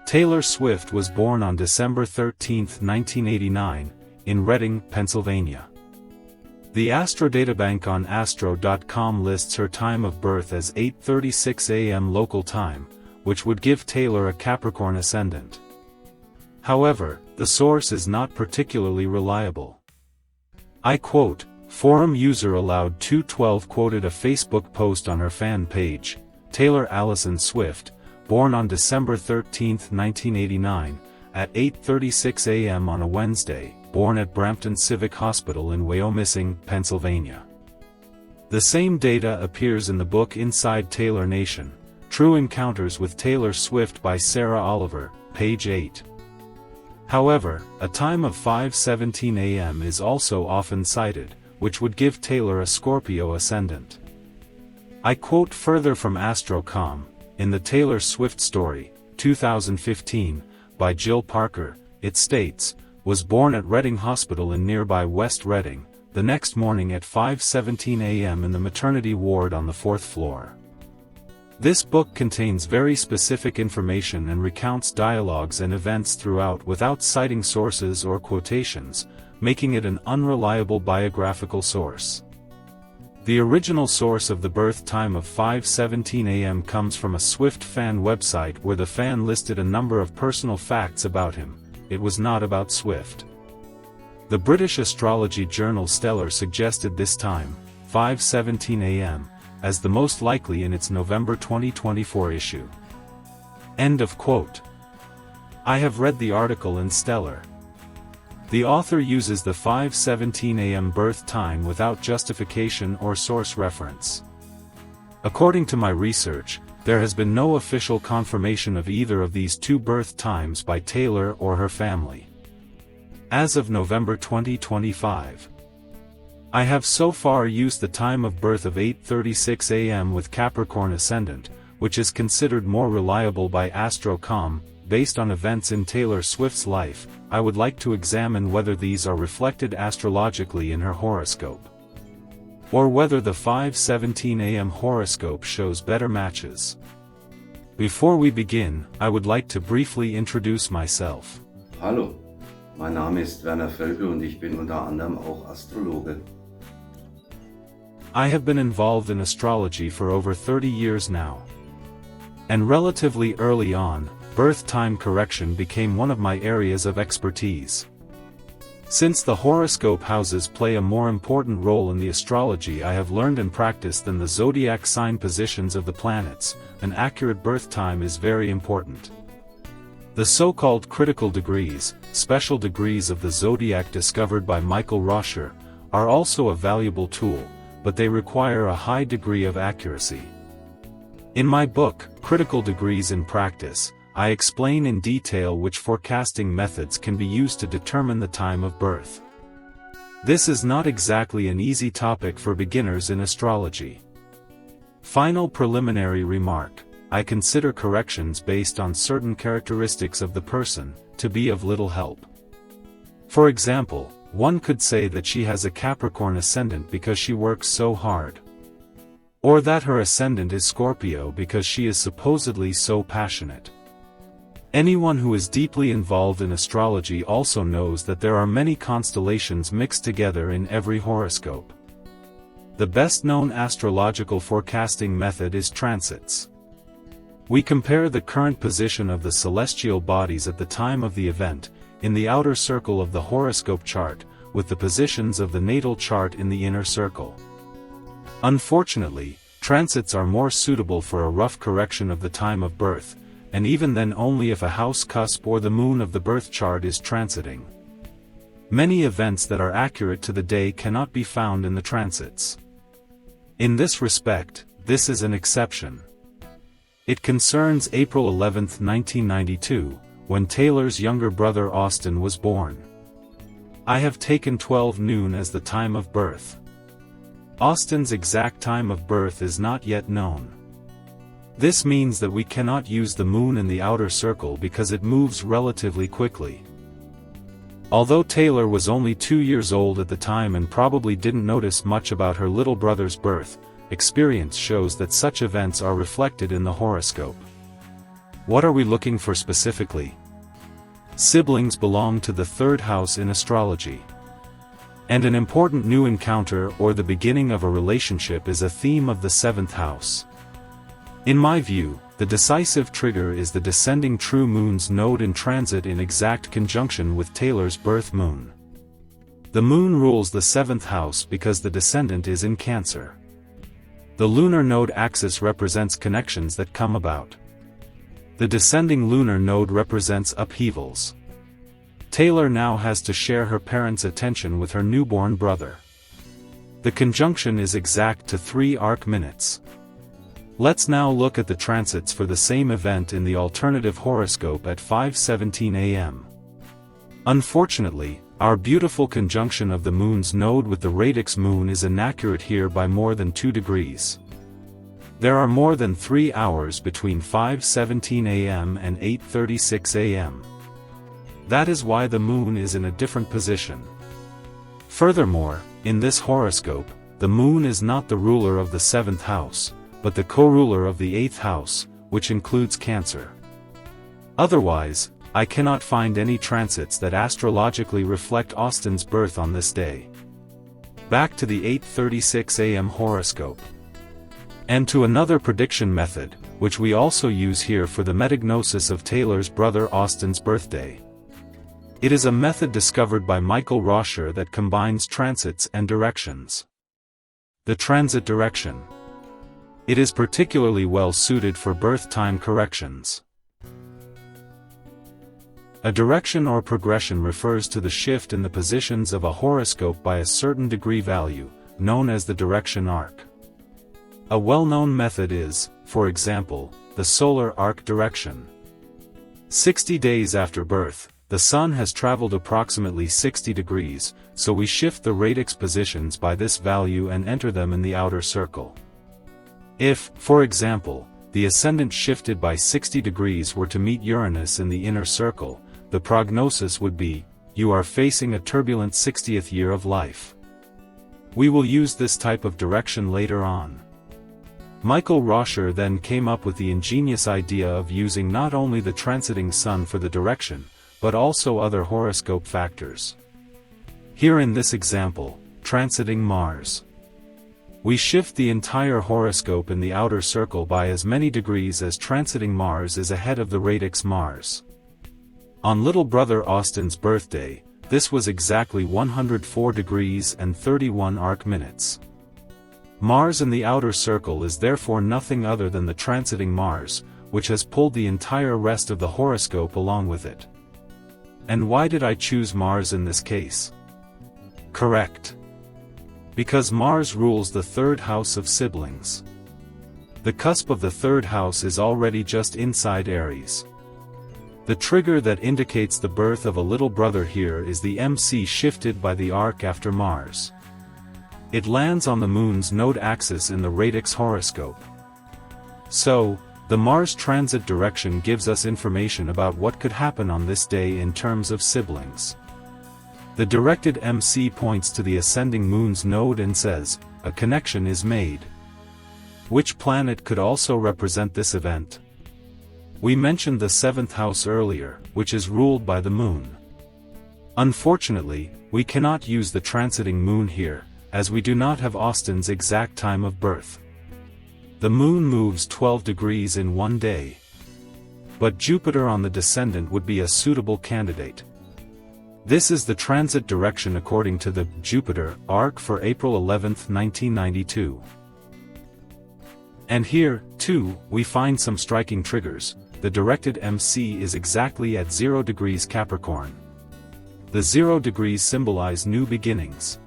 Taylor Swift was born on December 13, 1989, in Reading, Pennsylvania. The Astro Databank on astro.com lists her time of birth as 8:36 a.m. local time, which would give Taylor a Capricorn ascendant. However, the source is not particularly reliable. I quote, forum user allowed212 quoted a Facebook post on her fan page, Taylor Allison Swift, born on December 13, 1989, at 8:36 a.m. on a Wednesday, born at Brampton Civic Hospital in Wyomissing, Pennsylvania. The same data appears in the book Inside Taylor Nation, True Encounters with Taylor Swift by Sarah Oliver, page 8. However, a time of 5:17 a.m. is also often cited, which would give Taylor a Scorpio ascendant. I quote further from Astro.com, in the Taylor Swift Story, 2015, by Jill Parker, it states, was born at Reading Hospital in nearby West Reading, the next morning at 5:17 a.m. in the maternity ward on the 4th floor. This book contains very specific information and recounts dialogues and events throughout without citing sources or quotations, making it an unreliable biographical source. The original source of the birth time of 5:17 a.m. comes from a Swift fan website where the fan listed a number of personal facts about him. It was not about Swift. The British astrology journal Stellar suggested this time, 5:17 a.m., as the most likely in its November 2024 issue. End of quote. I have read the article in Stellar. The author uses the 5:17 a.m. birth time without justification or source reference. According to my research, there has been no official confirmation of either of these two birth times by Taylor or her family. As of November 2025, I have so far used the time of birth of 8:36 a.m. with Capricorn ascendant, which is considered more reliable by Astro.com. Based on events in Taylor Swift's life, I would like to examine whether these are reflected astrologically in her horoscope, or whether the 5:17 a.m. horoscope shows better matches. Before we begin, I would like to briefly introduce myself. Hallo, mein Name ist Werner Voelkel und ich bin unter anderem auch Astrologe. I have been involved in astrology for over 30 years now. And relatively early on, birth time correction became one of my areas of expertise. Since the horoscope houses play a more important role in the astrology I have learned and practiced than the zodiac sign positions of the planets, an accurate birth time is very important. The so-called critical degrees, special degrees of the zodiac discovered by Michael Roscher, are also a valuable tool, but they require a high degree of accuracy. In my book, Critical Degrees in Practice, I explain in detail which forecasting methods can be used to determine the time of birth. This is not exactly an easy topic for beginners in astrology. Final preliminary remark, I consider corrections based on certain characteristics of the person to be of little help. For example, one could say that she has a Capricorn ascendant because she works so hard. Or that her ascendant is Scorpio because she is supposedly so passionate. Anyone who is deeply involved in astrology also knows that there are many constellations mixed together in every horoscope. The best-known astrological forecasting method is transits. We compare the current position of the celestial bodies at the time of the event, in the outer circle of the horoscope chart, with the positions of the natal chart in the inner circle. Unfortunately, transits are more suitable for a rough correction of the time of birth, and even then only if a house cusp or the moon of the birth chart is transiting. Many events that are accurate to the day cannot be found in the transits. In this respect, this is an exception. It concerns April 11, 1992, when Taylor's younger brother Austin was born. I have taken 12 noon as the time of birth. Austin's exact time of birth is not yet known. This means that we cannot use the moon in the outer circle because it moves relatively quickly. Although Taylor was only 2 years old at the time and probably didn't notice much about her little brother's birth, experience shows that such events are reflected in the horoscope. What are we looking for specifically? Siblings belong to the third house in astrology. And an important new encounter or the beginning of a relationship is a theme of the seventh house. In my view, the decisive trigger is the descending true moon's node in transit in exact conjunction with Taylor's birth moon. The moon rules the seventh house because the descendant is in Cancer. The lunar node axis represents connections that come about. The descending lunar node represents upheavals. Taylor now has to share her parents' attention with her newborn brother. The conjunction is exact to 3 arc minutes. Let's now look at the transits for the same event in the alternative horoscope at 5:17 a.m. Unfortunately, our beautiful conjunction of the moon's node with the radix moon is inaccurate here by more than 2 degrees. There are more than 3 hours between 5:17 a.m. and 8:36 a.m. That is why the moon is in a different position. Furthermore, in this horoscope, the moon is not the ruler of the 7th house, but the co-ruler of the 8th house, which includes Cancer. Otherwise, I cannot find any transits that astrologically reflect Austin's birth on this day. Back to the 8:36 a.m. horoscope. And to another prediction method, which we also use here for the metagnosis of Taylor's brother Austin's birthday. It is a method discovered by Michael Roscher that combines transits and directions. The transit direction. It is particularly well suited for birth time corrections. A direction or progression refers to the shift in the positions of a horoscope by a certain degree value, known as the direction arc. A well-known method is, for example, the solar arc direction. 60 days after birth, the Sun has traveled approximately 60 degrees, so we shift the radix positions by this value and enter them in the outer circle. If, for example, the ascendant shifted by 60 degrees were to meet Uranus in the inner circle, the prognosis would be, you are facing a turbulent 60th year of life. We will use this type of direction later on. Michael Roscher then came up with the ingenious idea of using not only the transiting Sun for the direction, but also other horoscope factors. Here in this example, transiting Mars. We shift the entire horoscope in the outer circle by as many degrees as transiting Mars is ahead of the radix Mars. On little brother Austin's birthday, this was exactly 104 degrees and 31 arc minutes. Mars in the outer circle is therefore nothing other than the transiting Mars, which has pulled the entire rest of the horoscope along with it. And why did I choose Mars in this case? Correct. Because Mars rules the 3rd house of siblings. The cusp of the 3rd house is already just inside Aries. The trigger that indicates the birth of a little brother here is the MC shifted by the arc after Mars. It lands on the moon's node axis in the radix horoscope. So, the Mars transit direction gives us information about what could happen on this day in terms of siblings. The directed MC points to the ascending moon's node and says, a connection is made. Which planet could also represent this event? We mentioned the 7th house earlier, which is ruled by the moon. Unfortunately, we cannot use the transiting moon here, as we do not have Austin's exact time of birth. The moon moves 12 degrees in one day. But Jupiter on the descendant would be a suitable candidate. This is the transit direction according to the Jupiter arc for April 11, 1992. And here, too, we find some striking triggers. The directed MC is exactly at 0 degrees Capricorn. The 0 degrees symbolize new beginnings.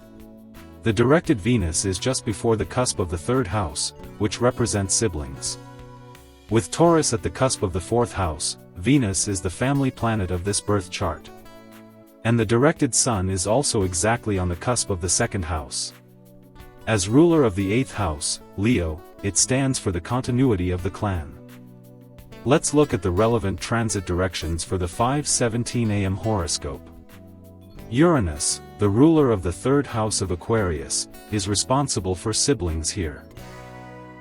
The directed Venus is just before the cusp of the 3rd house, which represents siblings. With Taurus at the cusp of the 4th house, Venus is the family planet of this birth chart. And the directed Sun is also exactly on the cusp of the 2nd house. As ruler of the 8th house, Leo, it stands for the continuity of the clan. Let's look at the relevant transit directions for the 5:17 a.m. horoscope. Uranus, the ruler of the 3rd house of Aquarius, is responsible for siblings here.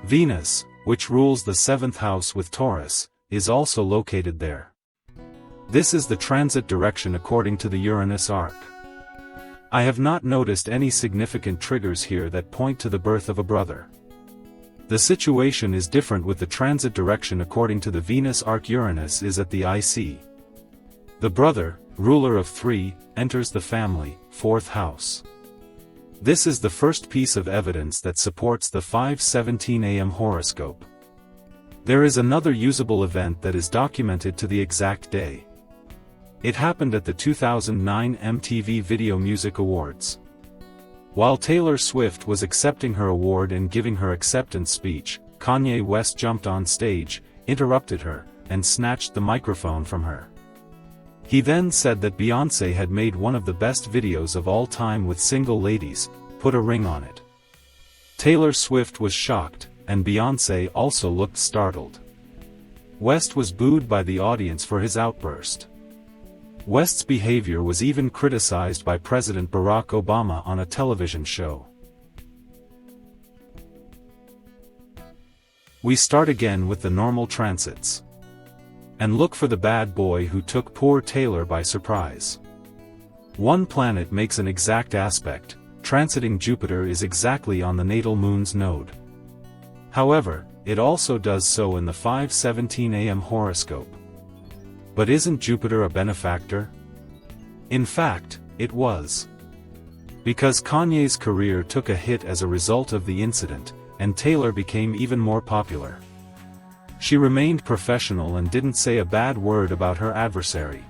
Venus, which rules the 7th house with Taurus, is also located there. This is the transit direction according to the Uranus arc. I have not noticed any significant triggers here that point to the birth of a brother. The situation is different with the transit direction according to the Venus arc. Uranus is at the IC. The brother, ruler of 3, enters the family, 4th house. This is the first piece of evidence that supports the 5:17 a.m. horoscope. There is another usable event that is documented to the exact day. It happened at the 2009 MTV Video Music Awards. While Taylor Swift was accepting her award and giving her acceptance speech, Kanye West jumped on stage, interrupted her, and snatched the microphone from her. He then said that Beyoncé had made one of the best videos of all time with single ladies, put a ring on it. Taylor Swift was shocked, and Beyoncé also looked startled. West was booed by the audience for his outburst. West's behavior was even criticized by President Barack Obama on a television show. We start again with the normal transits. And look for the bad boy who took poor Taylor by surprise. One planet makes an exact aspect, transiting Jupiter is exactly on the natal moon's node. However, it also does so in the 5:17 a.m. horoscope. But isn't Jupiter a benefactor? In fact, it was. Because Kanye's career took a hit as a result of the incident, and Taylor became even more popular. She remained professional and didn't say a bad word about her adversary.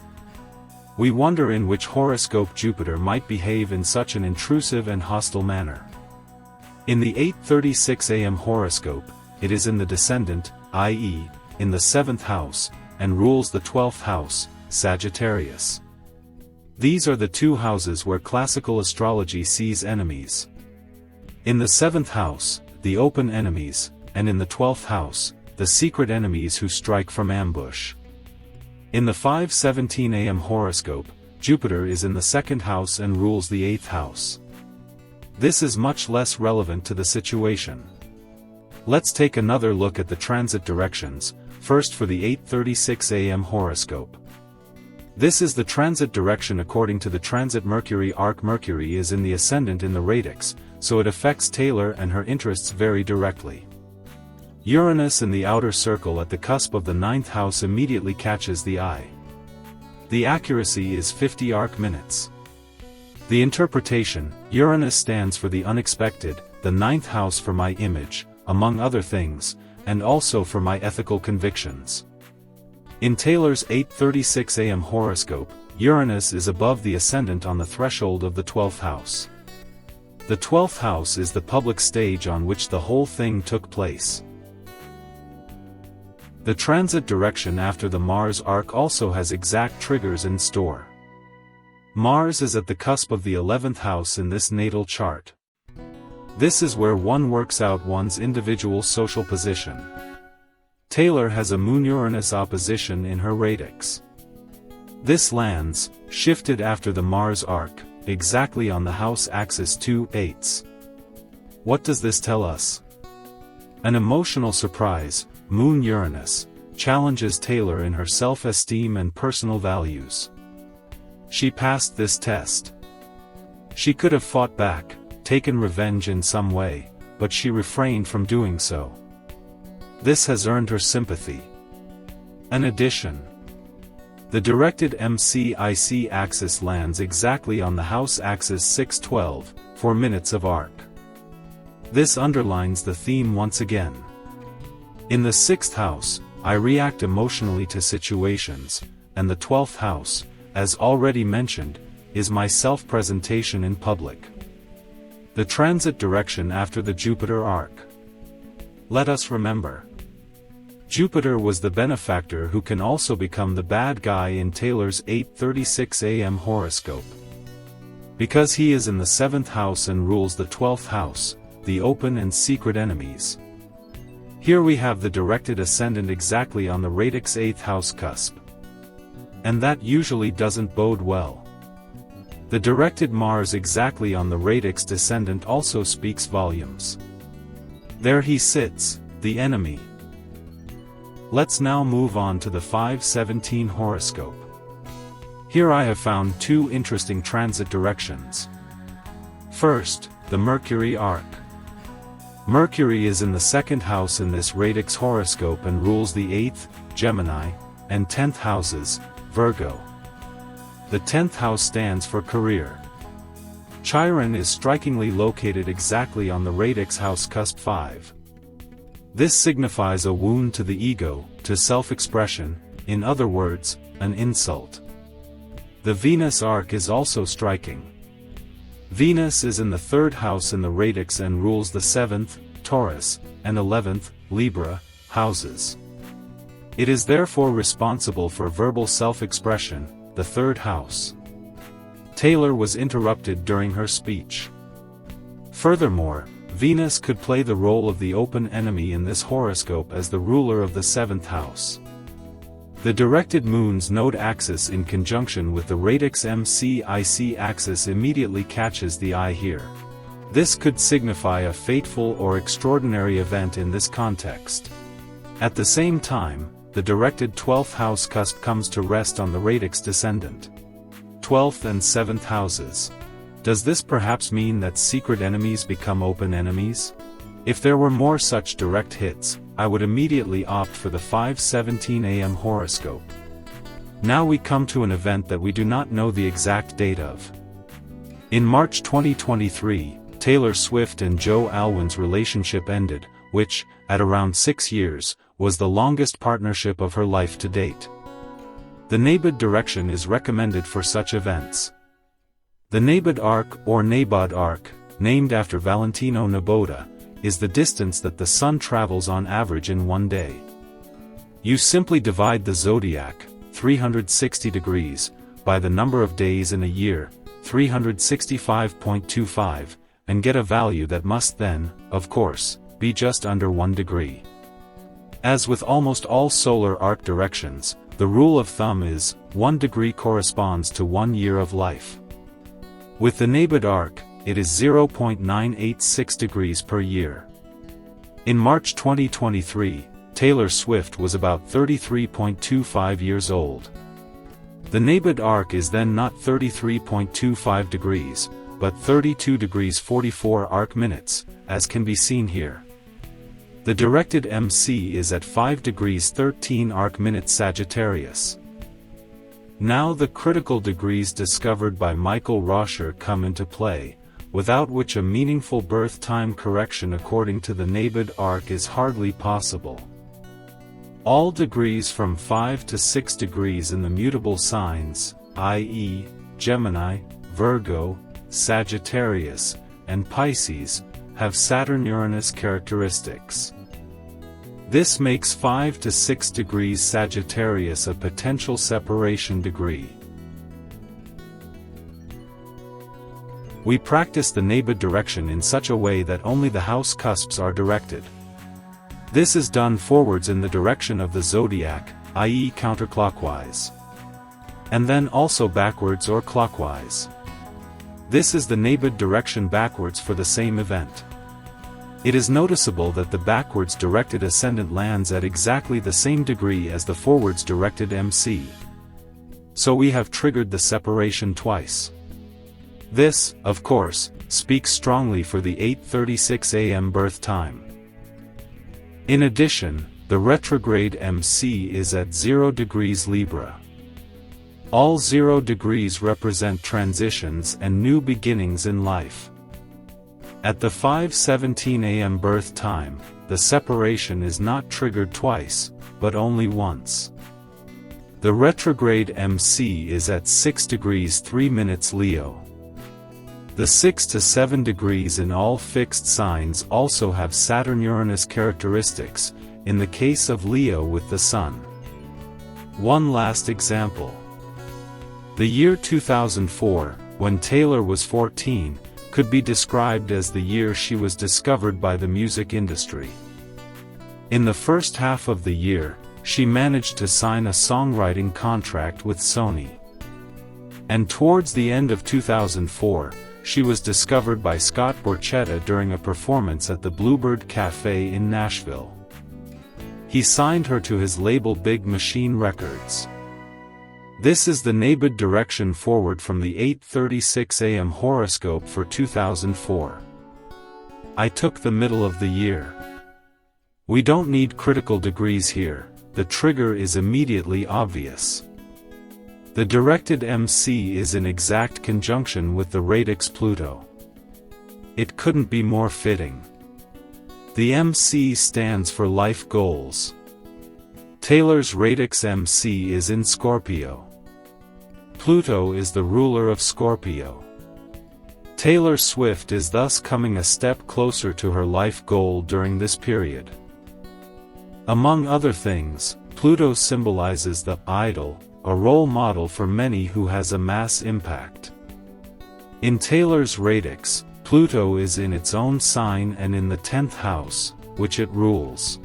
We wonder in which horoscope Jupiter might behave in such an intrusive and hostile manner. In the 8:36 a.m. horoscope, it is in the descendant, i.e., in the 7th house, and rules the 12th house, Sagittarius. These are the two houses where classical astrology sees enemies. In the 7th house, the open enemies, and in the 12th house, the secret enemies who strike from ambush. In the 5:17 a.m. horoscope, Jupiter is in the 2nd house and rules the 8th house. This is much less relevant to the situation. Let's take another look at the transit directions, first for the 8:36 a.m. horoscope. This is the transit direction according to the transit Mercury arc. Mercury is in the ascendant in the radix, so it affects Taylor and her interests very directly. Uranus in the outer circle at the cusp of the 9th house immediately catches the eye. The accuracy is 50 arc minutes. The interpretation, Uranus stands for the unexpected, the 9th house for my image, among other things, and also for my ethical convictions. In Taylor's 8:36 a.m. horoscope, Uranus is above the ascendant on the threshold of the 12th house. The 12th house is the public stage on which the whole thing took place. The transit direction after the Mars arc also has exact triggers in store. Mars is at the cusp of the 11th house in this natal chart. This is where one works out one's individual social position. Taylor has a Moon-Uranus opposition in her radix. This lands, shifted after the Mars arc, exactly on the house axis 2/8. What does this tell us? An emotional surprise, Moon-Uranus, challenges Taylor in her self-esteem and personal values. She passed this test. She could have fought back, taken revenge in some way, but she refrained from doing so. This has earned her sympathy. An addition. The directed MCIC axis lands exactly on the house axis 6/12, 4 minutes of arc. This underlines the theme once again. In the 6th house, I react emotionally to situations, and the 12th house, as already mentioned, is my self-presentation in public. The transit direction after the Jupiter arc. Let us remember. Jupiter was the benefactor who can also become the bad guy in Taylor's 8:36 a.m. horoscope. Because he is in the 7th house and rules the 12th house, the open and secret enemies. Here we have the directed ascendant exactly on the radix 8th house cusp. And that usually doesn't bode well. The directed Mars exactly on the radix descendant also speaks volumes. There he sits, the enemy. Let's now move on to the 5/17 horoscope. Here I have found two interesting transit directions. First, the Mercury arc. Mercury is in the second house in this radix horoscope and rules the 8th, Gemini, and 10th houses, Virgo. The 10th house stands for career. Chiron is strikingly located exactly on the radix house cusp 5. This signifies a wound to the ego, to self-expression, in other words, an insult. The Venus arc is also striking. Venus is in the third house in the radix and rules the 7th, Taurus, and 11th, Libra, houses. It is therefore responsible for verbal self-expression, the third house. Taylor was interrupted during her speech. Furthermore, Venus could play the role of the open enemy in this horoscope as the ruler of the 7th house. The directed moon's node axis in conjunction with the radix MCIC axis immediately catches the eye here. This could signify a fateful or extraordinary event in this context. At the same time, the directed 12th house cusp comes to rest on the radix descendant. 12th and 7th houses. Does this perhaps mean that secret enemies become open enemies? If there were more such direct hits, I would immediately opt for the 5/17 AM horoscope. Now we come to an event that we do not know the exact date of. In March 2023, Taylor Swift and Joe Alwyn's relationship ended, which, at around 6 years, was the longest partnership of her life to date. The Nabod direction is recommended for such events. The Nabod arc, or Nabod arc, named after Valentino Naboda, is the distance that the sun travels on average in one day. You simply divide the zodiac, 360 degrees, by the number of days in a year, 365.25, and get a value that must then, of course, be just under 1 degree. As with almost all solar arc directions, the rule of thumb is, 1 degree corresponds to 1 year of life. With the Nabod arc, it is 0.986 degrees per year. In March 2023, Taylor Swift was about 33.25 years old. The Nabod arc is then not 33.25 degrees, but 32 degrees 44 arc minutes, as can be seen here. The directed MC is at 5 degrees 13 arc minutes Sagittarius. Now the critical degrees discovered by Michael Roscher come into play, without which a meaningful birth time correction according to the Nabod arc is hardly possible. All degrees from 5 to 6 degrees in the mutable signs, i.e., Gemini, Virgo, Sagittarius, and Pisces, have Saturn-Uranus characteristics. This makes 5 to 6 degrees Sagittarius a potential separation degree. We practice the Nabod direction in such a way that only the house cusps are directed. This is done forwards in the direction of the zodiac, i.e. counterclockwise. And then also backwards or clockwise. This is the Nabod direction backwards for the same event. It is noticeable that the backwards directed ascendant lands at exactly the same degree as the forwards directed MC. So we have triggered the separation twice. This, of course, speaks strongly for the 8:36 AM birth time. In addition, the retrograde MC is at 0 degrees Libra. All 0 degrees represent transitions and new beginnings in life. At the 5:17 AM birth time, the separation is not triggered twice, but only once. The retrograde MC is at 6 degrees 3 minutes Leo. The 6 to 7 degrees in all fixed signs also have Saturn-Uranus characteristics, in the case of Leo with the Sun. One last example. The year 2004, when Taylor was 14, could be described as the year she was discovered by the music industry. In the first half of the year, she managed to sign a songwriting contract with Sony. And towards the end of 2004, she was discovered by Scott Borchetta during a performance at the Bluebird Cafe in Nashville. He signed her to his label Big Machine Records. This is the NABID direction forward from the 8:36 a.m. horoscope for 2004. I took the middle of the year. We don't need critical degrees here, the trigger is immediately obvious. The directed MC is in exact conjunction with the radix Pluto. It couldn't be more fitting. The MC stands for life goals. Taylor's radix MC is in Scorpio. Pluto is the ruler of Scorpio. Taylor Swift is thus coming a step closer to her life goal during this period. Among other things, Pluto symbolizes the idol, a role model for many who has a mass impact. In Taylor's radix, Pluto is in its own sign and in the 10th house, which it rules.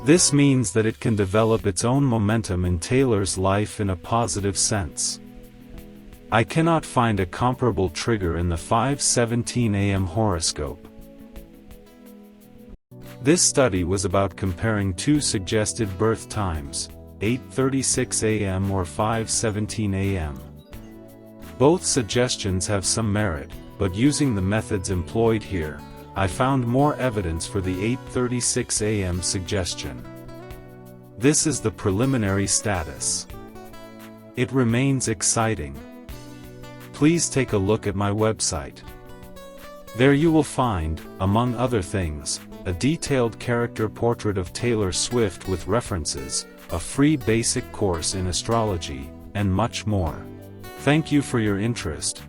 This means that it can develop its own momentum in Taylor's life in a positive sense. I cannot find a comparable trigger in the 5:17 a.m. horoscope. This study was about comparing two suggested birth times, 8:36 a.m. or 5:17 a.m. Both suggestions have some merit, but using the methods employed here, I found more evidence for the 8:36 a.m. suggestion. This is the preliminary status. It remains exciting. Please take a look at my website. There you will find, among other things, a detailed character portrait of Taylor Swift with references, a free basic course in astrology, and much more. Thank you for your interest.